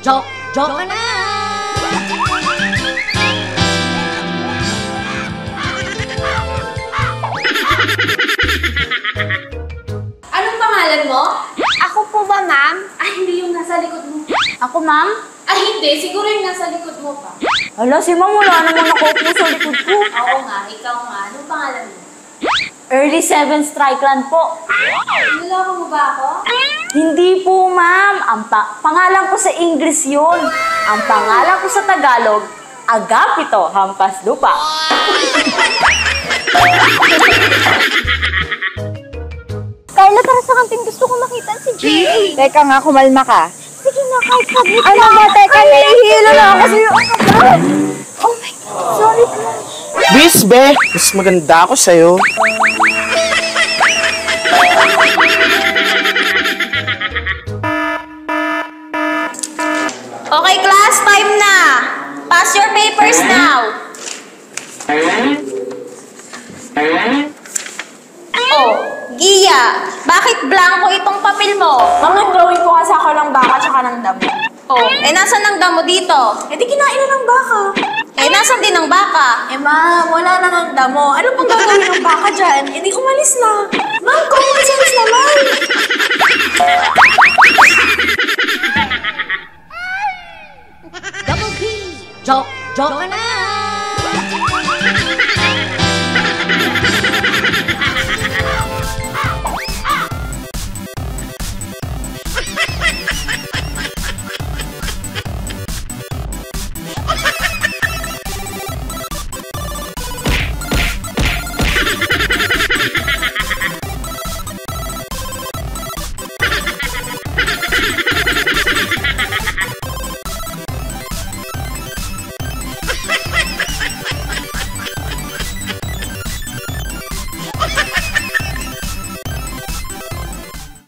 Joke ka na! Anong pangalan mo? Ako po ba, ma'am? Ay, hindi yung nasa likod mo. Ako, ma'am? Ay, hindi. Siguro yung nasa likod mo pa. Hala, si ma'am, wala naman nakaupo sa likod ko. Oo nga, ikaw nga. Anong pangalan mo? Early 7 strike land po. Niloko mo ba ako? Hindi po, ma'am. Pangalan ko sa English yun. Ang pangalan ko sa Tagalog, Agapito Hampas Lupa. Carla, tara sa kantin. Gusto ko makita si Jay. Teka nga, kumalma ka. Sige na, kahit saglit Ano ba? Teka, nahihilo na ako sa'yo. Ano ba? Oh my God. Sorry, crush. Bis, be! Mas maganda ako sa'yo. Okay, class, time na. Pass your papers now. Oh, Gia, bakit blanco itong papel mo? Ma'am, nag-drawing ko kasi ako ng baka tsaka ng damo. Oh, nasan ang damo dito? Eh, di kinain na ng baka. Nasan din ang baka? Ma'am, wala na ng damo. Ano pang gagawin ng baka dyan? Eh, di umalis na. Ma'am, common sense naman. Double P! Joke ka na!